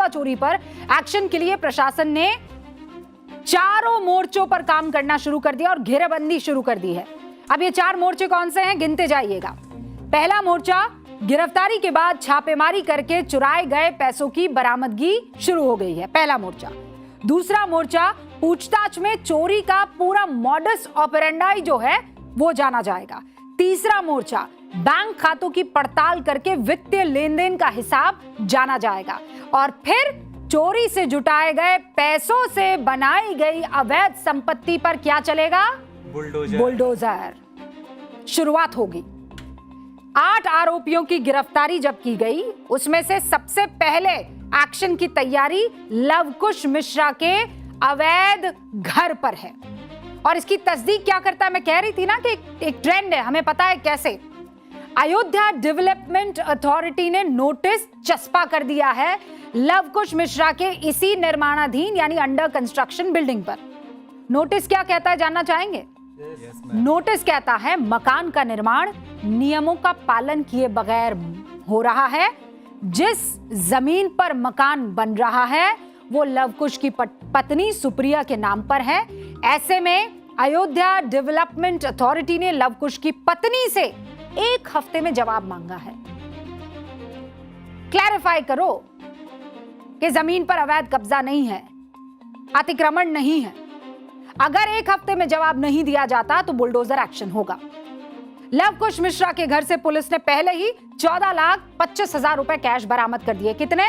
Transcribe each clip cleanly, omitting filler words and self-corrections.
चढ़ावा चोरी पर एक्शन के लिए प्रशासन ने चारों मोर्चों पर काम करना शुरू कर दिया और घेराबंदी शुरू कर दी है। अब ये 4 मोर्चे कौन से हैं, गिनते जाइएगा। पहला मोर्चा, गिरफ्तारी के बाद छापेमारी करके चुराए गए पैसों की बरामदगी शुरू हो गई है, पहला मोर्चा। दूसरा मोर्चा, पूछताछ में चोरी का पूरा मॉडस ऑपरेंडाई जो है वो जाना जाएगा। तीसरा मोर्चा, बैंक खातों की पड़ताल करके वित्तीय लेन देन का हिसाब जाना जाएगा। और फिर चोरी से जुटाए गए पैसों से बनाई गई अवैध संपत्ति पर क्या चलेगा, बुलडोजर। शुरुआत होगी। 8 आरोपियों की गिरफ्तारी जब की गई, उसमें से सबसे पहले एक्शन की तैयारी लवकुश मिश्रा के अवैध घर पर है। और इसकी तस्दीक क्या करता है, मैं कह रही थी ना कि एक ट्रेंड है, हमें पता है कैसे। अयोध्या डेवलपमेंट अथॉरिटी ने नोटिस चस्पा कर दिया है लवकुश मिश्रा के इसी निर्माणाधीन यानी अंडर कंस्ट्रक्शन बिल्डिंग पर। नोटिस क्या कहता है, जानना चाहेंगे? नोटिस कहता है मकान का निर्माण नियमों का पालन किए बगैर हो रहा है। जिस जमीन पर मकान बन रहा है वो लवकुश की पत्नी सुप्रिया के नाम पर है। ऐसे में अयोध्या डेवलपमेंट अथॉरिटी ने लवकुश की पत्नी से 1 हफ्ते में जवाब मांगा है। क्लैरिफाई करो कि जमीन पर अवैध कब्जा नहीं है, अतिक्रमण नहीं है। अगर 1 हफ्ते में जवाब नहीं दिया जाता तो बुलडोजर एक्शन होगा। लवकुश मिश्रा के घर से पुलिस ने पहले ही 14,25,000 रुपए कैश बरामद कर दिए। कितने?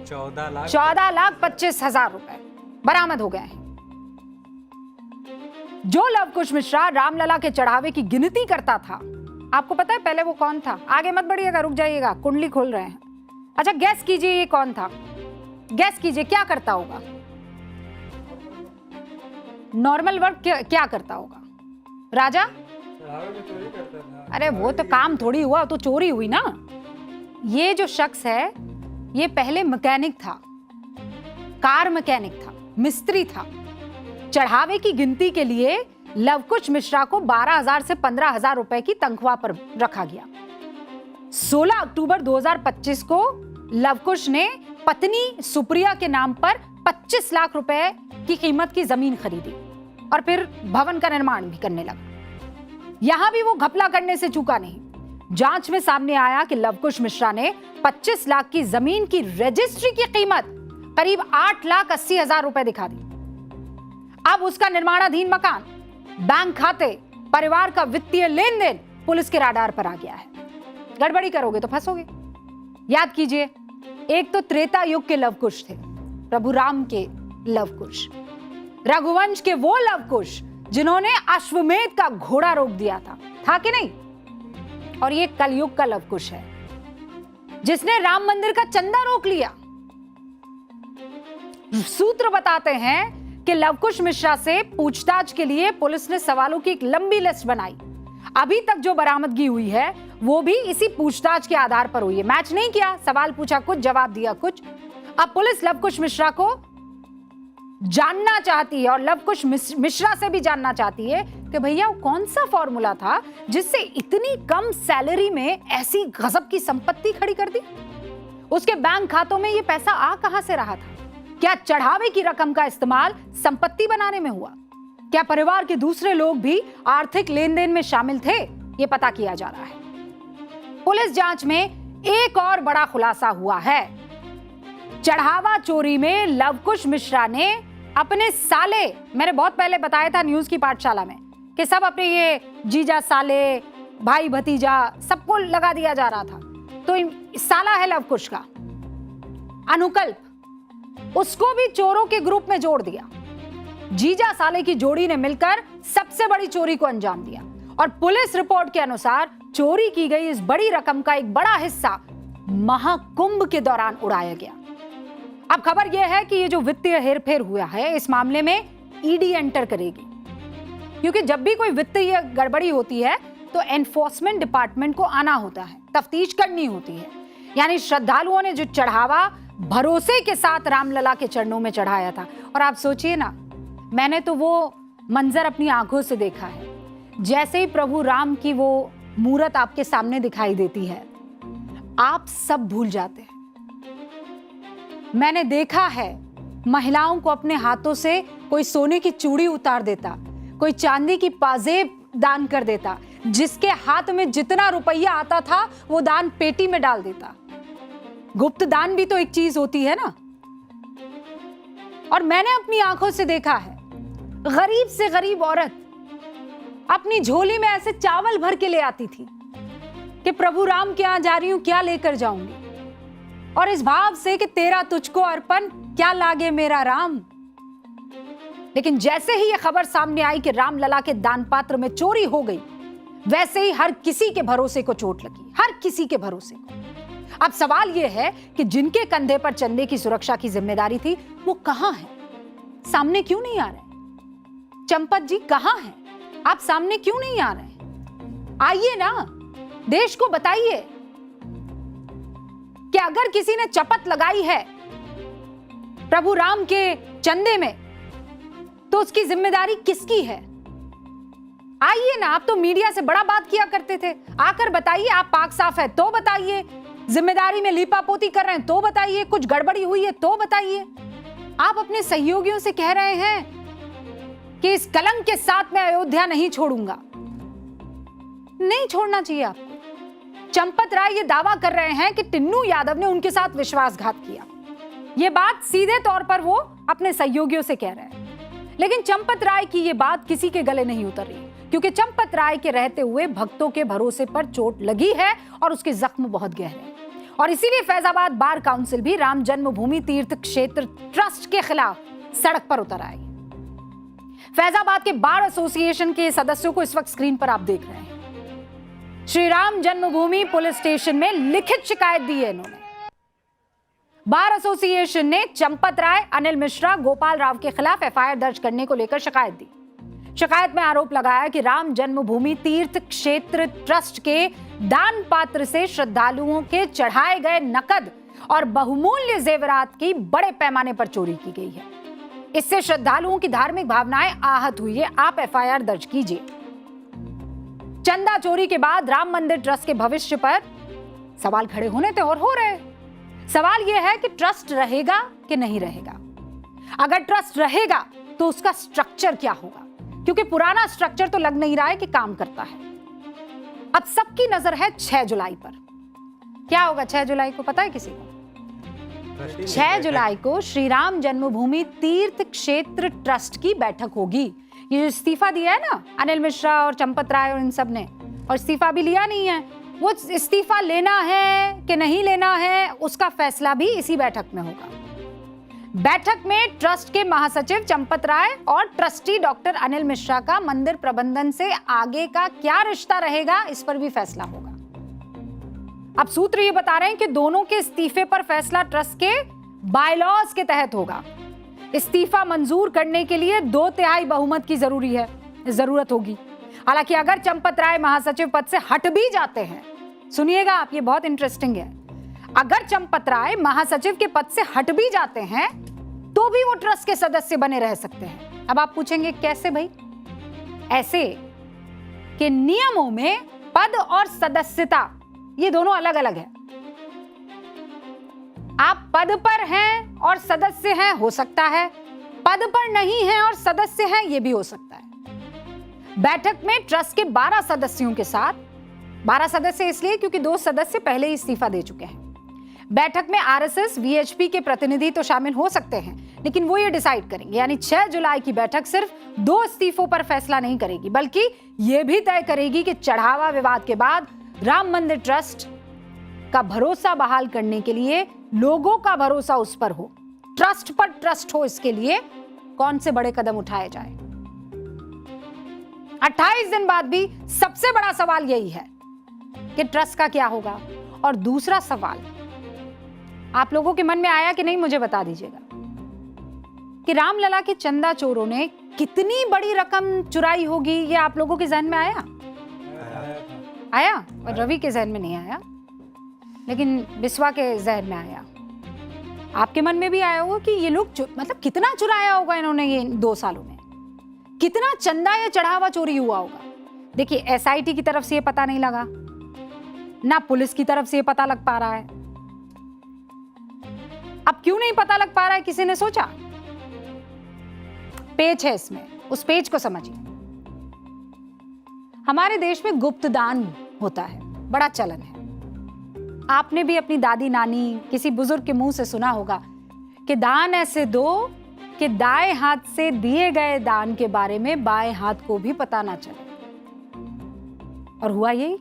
14,25,000 रुपए बरामद हो गए हैं। जो लवकुश मिश्रा रामलला के चढ़ावे की गिनती करता था, आपको पता है पहले वो कौन था? आगे मत बढ़िएगा, रुक जाइएगा, कुंडली खोल रहे हैं। अच्छा, गैस कीजिए ये कौन था, गैस कीजिए क्या करता होगा, नॉर्मल वर्क क्या करता होगा? राजा? अरे वो तो काम थोड़ी हुआ, तो चोरी हुई ना। ये जो शख्स है ये पहले मैकेनिक था, कार मैकेनिक था, मिस्त्री था। चढ़ावे की गिनती के लिए लवकुश मिश्रा को 12,000 से 15,000 रुपए की तनख्वाह पर रखा गया। 16 अक्टूबर 2025 को लवकुश ने पत्नी सुप्रिया के नाम पर 25 लाख रुपए की कीमत की जमीन खरीदी और फिर भवन का निर्माण भी करने लगा। यहां भी वो घपला करने से चूका नहीं। जांच में सामने आया कि लवकुश मिश्रा ने 25 लाख की जमीन की रजिस्ट्री की कीमत करीब 8,80,000 रुपए दिखा दी। अब उसका निर्माणाधीन मकान, बैंक खाते, परिवार का वित्तीय लेन देन पुलिस के राडार पर आ गया है। गड़बड़ी करोगे तो फंसोगे। याद कीजिए, एक तो त्रेता युग के लवकुश थे, प्रभु राम के लवकुश, रघुवंश के वो लवकुश जिन्होंने अश्वमेध का घोड़ा रोक दिया था कि नहीं? और ये कलयुग का लवकुश है जिसने राम मंदिर का चंदा रोक लिया। सूत्र बताते हैं कि लवकुश मिश्रा से पूछताछ के लिए पुलिस ने सवालों की एक लंबी लिस्ट बनाई। अभी तक जो बरामदगी हुई है वो भी इसी पूछताछ के आधार पर हुई है। मैच नहीं किया, सवाल पूछा कुछ, जवाब दिया कुछ। अब पुलिस लवकुश मिश्रा को जानना चाहती है और लवकुश मिश्रा से भी जानना चाहती है कि भैया वो कौन सा फॉर्मूला था जिससे इतनी कम सैलरी में ऐसी गजब की संपत्ति खड़ी कर दी। उसके बैंक खातों में ये पैसा आ कहां से रहा था? क्या चढ़ावे की रकम का इस्तेमाल संपत्ति बनाने में हुआ? क्या परिवार के दूसरे लोग भी आर्थिक लेन देन में शामिल थे? ये पता किया जा रहा है। पुलिस जांच में एक और बड़ा खुलासा हुआ है। चढ़ावा चोरी में लवकुश मिश्रा ने अपने साले, मैंने बहुत पहले बताया था न्यूज की पाठशाला में कि सब अपने ये जीजा, साले, भाई, भतीजा सबको लगा दिया जा रहा था। तो साला है लवकुश का अनुकल्प, उसको भी चोरों के ग्रुप में जोड़ दिया। जीजा साले की जोड़ी ने मिलकर सबसे बड़ी चोरी को अंजाम दिया और पुलिस रिपोर्ट के अनुसार चोरी की गई इस बड़ी रकम का एक बड़ा हिस्सा महाकुंभ के दौरान उड़ाया गया। अब खबर यह है कि ये जो वित्तीय हेरफेर हुआ है, इस मामले में ईडी एंटर करेगी, क्योंकि जब भी कोई वित्तीय गड़बड़ी होती है तो एनफोर्समेंट डिपार्टमेंट को आना होता है, तफ्तीश करनी होती है। यानी श्रद्धालुओं ने जो चढ़ावा भरोसे के साथ रामलला के चरणों में चढ़ाया था, और आप सोचिए ना, मैंने तो वो मंजर अपनी आंखों से देखा है। जैसे ही प्रभु राम की वो मूरत आपके सामने दिखाई देती है, आप सब भूल जाते हैं। मैंने देखा है महिलाओं को अपने हाथों से कोई सोने की चूड़ी उतार देता, कोई चांदी की पाजेब दान कर देता, जिसके हाथ में जितना रुपया आता था वो दान पेटी में डाल देता। गुप्त दान भी तो एक चीज होती है ना। और मैंने अपनी आंखों से देखा है गरीब से गरीब औरत अपनी झोली में ऐसे चावल भर के ले आती थी कि प्रभु राम के यहां जा रही हूं, क्या लेकर जाऊंगी, और इस भाव से कि तेरा तुझको अर्पण, क्या लागे मेरा राम। लेकिन जैसे ही यह खबर सामने आई कि रामलला के दान पात्र में चोरी हो गई, वैसे ही हर किसी के भरोसे को चोट लगी, हर किसी के भरोसे को। अब सवाल यह है कि जिनके कंधे पर चंदे की सुरक्षा की जिम्मेदारी थी वो कहां है, सामने क्यों नहीं आ रहे? चंपत जी कहां हैं? आप सामने क्यों नहीं आ रहे? आइए ना, देश को बताइए कि अगर किसी ने चपत लगाई है प्रभु राम के चंदे में तो उसकी जिम्मेदारी किसकी है? आइए ना, आप तो मीडिया से बड़ा बात किया करते थे, आकर बताइए। आप पाक साफ है तो बताइए, जिम्मेदारी में लीपापोती कर रहे हैं तो बताइए, कुछ गड़बड़ी हुई है तो बताइए। आप अपने सहयोगियों से कह रहे हैं कि इस कलंक के साथ मैं अयोध्या नहीं छोड़ूंगा। नहीं छोड़ना चाहिए आपको। चंपत राय ये दावा कर रहे हैं कि टिन्नू यादव ने उनके साथ विश्वासघात किया। ये बात सीधे तौर पर वो अपने सहयोगियों से कह रहे हैं, लेकिन चंपत राय की ये बात किसी के गले नहीं उतर रही, क्योंकि चंपत राय के रहते हुए भक्तों के भरोसे पर चोट लगी है और उसके जख्म बहुत गहरे हैं। और इसीलिए फैजाबाद बार काउंसिल भी राम जन्मभूमि तीर्थ क्षेत्र ट्रस्ट के खिलाफ सड़क पर उतर आई। फैजाबाद के बार एसोसिएशन के सदस्यों को इस वक्त स्क्रीन पर आप देख रहे हैं। श्री राम जन्मभूमि पुलिस स्टेशन में लिखित शिकायत दी है इन्होंने। बार एसोसिएशन ने चंपत राय, अनिल मिश्रा, गोपाल राव के खिलाफ एफआईआर दर्ज करने को लेकर शिकायत दी। शिकायत में आरोप लगाया कि राम जन्मभूमि तीर्थ क्षेत्र ट्रस्ट के दान पात्र से श्रद्धालुओं के चढ़ाए गए नकद और बहुमूल्य जेवरात की बड़े पैमाने पर चोरी की गई है। इससे श्रद्धालुओं की धार्मिक भावनाएं आहत हुई है। आप एफआईआर दर्ज कीजिए। चंदा चोरी के बाद राम मंदिर ट्रस्ट के भविष्य पर सवाल खड़े होने थे और हो रहे। सवाल यह है कि ट्रस्ट रहेगा कि नहीं रहेगा। अगर ट्रस्ट रहेगा तो उसका स्ट्रक्चर क्या होगा, क्योंकि पुराना स्ट्रक्चर तो लग नहीं रहा है कि काम करता है। अब सबकी नजर है 6 जुलाई पर। क्या होगा 6 जुलाई को, पता है किसी को? 6 जुलाई को श्री राम जन्मभूमि तीर्थ क्षेत्र ट्रस्ट की बैठक होगी। ये जो इस्तीफा दिया है ना अनिल मिश्रा और चंपत राय और इन सब ने, और इस्तीफा भी लिया नहीं है, वो इस्तीफा लेना है कि नहीं लेना है उसका फैसला भी इसी बैठक में होगा। बैठक में ट्रस्ट के महासचिव चंपत राय और ट्रस्टी डॉक्टर अनिल मिश्रा का मंदिर प्रबंधन से आगे का क्या रिश्ता रहेगा, इस पर भी फैसला होगा। अब सूत्र ये बता रहे हैं कि दोनों के इस्तीफे पर फैसला ट्रस्ट के बायलॉज के तहत होगा। इस्तीफा मंजूर करने के लिए 2/3 बहुमत की जरूरत होगी। हालांकि अगर चंपत राय महासचिव पद से हट भी जाते हैं, सुनिएगा आप, ये बहुत इंटरेस्टिंग है, अगर चंपत राय महासचिव के पद से हट भी जाते हैं तो भी वो ट्रस्ट के सदस्य बने रह सकते हैं। अब आप पूछेंगे कैसे भाई? ऐसे कि नियमों में पद और सदस्यता ये दोनों अलग अलग है। आप पद पर हैं और सदस्य हैं, हो सकता है पद पर नहीं हैं और सदस्य हैं, ये भी हो सकता है। बैठक में ट्रस्ट के 12 सदस्यों के साथ, 12 सदस्य इसलिए क्योंकि 2 सदस्य पहले ही इस्तीफा दे चुके हैं। बैठक में आरएसएस, वीएचपी के प्रतिनिधि तो शामिल हो सकते हैं, लेकिन वो ये डिसाइड करेंगे। यानी 6 जुलाई की बैठक सिर्फ 2 इस्तीफों पर फैसला नहीं करेगी, बल्कि ये भी तय करेगी कि चढ़ावा विवाद के बाद राम मंदिर ट्रस्ट का भरोसा बहाल करने के लिए, लोगों का भरोसा उस पर हो, ट्रस्ट पर ट्रस्ट हो, इसके लिए कौन से बड़े कदम उठाए जाए। 28 दिन बाद भी सबसे बड़ा सवाल यही है कि ट्रस्ट का क्या होगा। और दूसरा सवाल आप लोगों के मन में आया कि नहीं, मुझे बता दीजिएगा कि रामलला के चंदा चोरों ने कितनी बड़ी रकम चुराई होगी। ये आप लोगों के जहन में आया? और रवि के जहन में नहीं आया, लेकिन बिस्वा के जहन में आया। आपके मन में भी आया होगा कि ये लोग मतलब कितना चुराया होगा इन्होंने ये 2 सालों में, कितना चंदा या चढ़ावा चोरी हुआ होगा। देखिए, एसआईटी की तरफ से ये पता नहीं लगा, ना पुलिस की तरफ से ये पता लग पा रहा है। अब अब क्यों नहीं पता लग पा रहा है, किसी ने सोचा? पेच है इसमें, उस पेच को समझिए। हमारे देश में गुप्त दान होता है, बड़ा चलन है। आपने भी अपनी दादी नानी किसी बुजुर्ग के मुंह से सुना होगा कि दान ऐसे दो कि दाएं हाथ से दिए गए दान के बारे में बाएं हाथ को भी पता ना चले। और हुआ यही,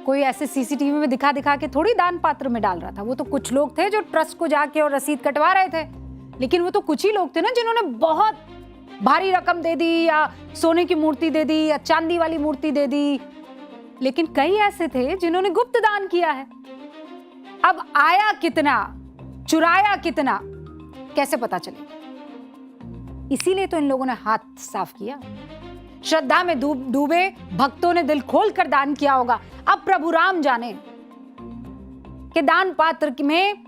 कोई ऐसे सीसीटीवी में दिखा दिखा के थोड़ी दान पात्र में डाल रहा था। वो तो कुछ लोग थे जो ट्रस्ट को जाके और रसीद कटवा रहे थे, लेकिन वो तो कुछ ही लोग थे ना जिन्होंने बहुत भारी रकम दे दी, या सोने की मूर्ति दे दी, या चांदी वाली मूर्ति दे दी। लेकिन कई ऐसे थे जिन्होंने गुप्त दान किया है। अब आया कितना, चुराया कितना, कैसे पता चलेगा? इसीलिए तो इन लोगों ने हाथ साफ किया। श्रद्धा में डूबे भक्तों ने दिल खोलकर दान किया होगा। अब प्रभु राम जाने कि दान पात्र में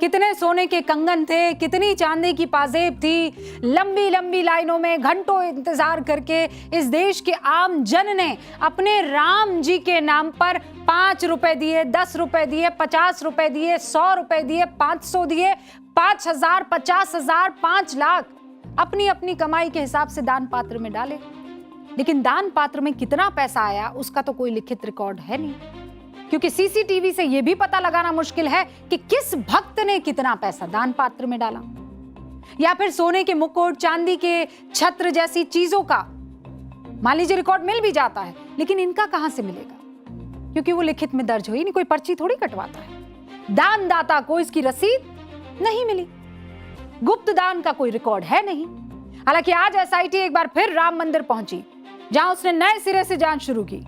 कितने सोने के कंगन थे, कितनी चांदी की पाजेब थी। लंबी लंबी लाइनों में घंटों इंतजार करके इस देश के आम जन ने अपने राम जी के नाम पर 5 रुपए दिए, 10 रुपए दिए, 50 रुपए दिए, 100 रुपए दिए, 500 दिए, 5,000, 50,000, 5 लाख अपनी अपनी कमाई के हिसाब से दान पात्र में डाले। लेकिन दान पात्र में कितना पैसा आया उसका तो कोई लिखित रिकॉर्ड है नहीं, क्योंकि सीसीटीवी से यह भी पता लगाना मुश्किल है कि किस भक्त ने कितना पैसा दान पात्र में डाला। या फिर सोने के मुकुट, चांदी के छत्र जैसी चीजों का मान लीजिए रिकॉर्ड मिल भी जाता है, लेकिन इनका कहां से मिलेगा? क्योंकि वो लिखित में दर्ज हुई नहीं, कोई पर्ची थोड़ी कटवाता है। दानदाता को इसकी रसीद नहीं मिली, गुप्त दान का कोई रिकॉर्ड है नहीं। हालांकि आज एसआईटी एक बार फिर राम मंदिर पहुंची, जहां उसने नए सिरे से जांच शुरू की।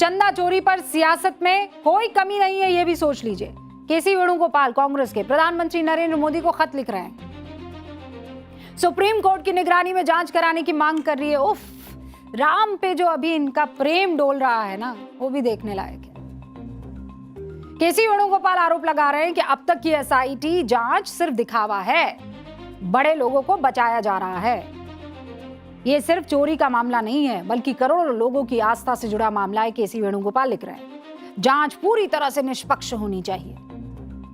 चंदा चोरी पर सियासत में कोई कमी नहीं है, यह भी सोच लीजिए। केसी वेणुगोपाल कांग्रेस के प्रधानमंत्री नरेंद्र मोदी को खत लिख रहे हैं, सुप्रीम कोर्ट की निगरानी में जांच कराने की मांग कर रही है। उफ, राम पे जो अभी इनका प्रेम डोल रहा है ना, वो भी देखने लायक है। केसी वेणुगोपाल आरोप लगा रहे हैं कि अब तक की एसआईटी जांच सिर्फ दिखावा है, बड़े लोगों को बचाया जा रहा है। ये सिर्फ चोरी का मामला नहीं है, बल्कि करोड़ों लोगों की आस्था से जुड़ा मामला है। केसी वेणुगोपाल लिख रहे हैं, जांच पूरी तरह से निष्पक्ष होनी चाहिए।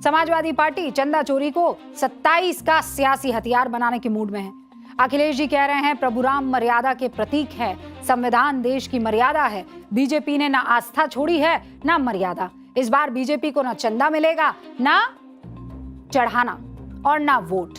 समाजवादी पार्टी चंदा चोरी को 27 का सियासी हथियार बनाने के मूड में है। अखिलेश जी कह रहे हैं प्रभु राम मर्यादा के प्रतीक है, संविधान देश की मर्यादा है। बीजेपी ने ना आस्था छोड़ी है ना मर्यादा। इस बार बीजेपी को ना चंदा मिलेगा, ना चढ़ाना और ना वोट।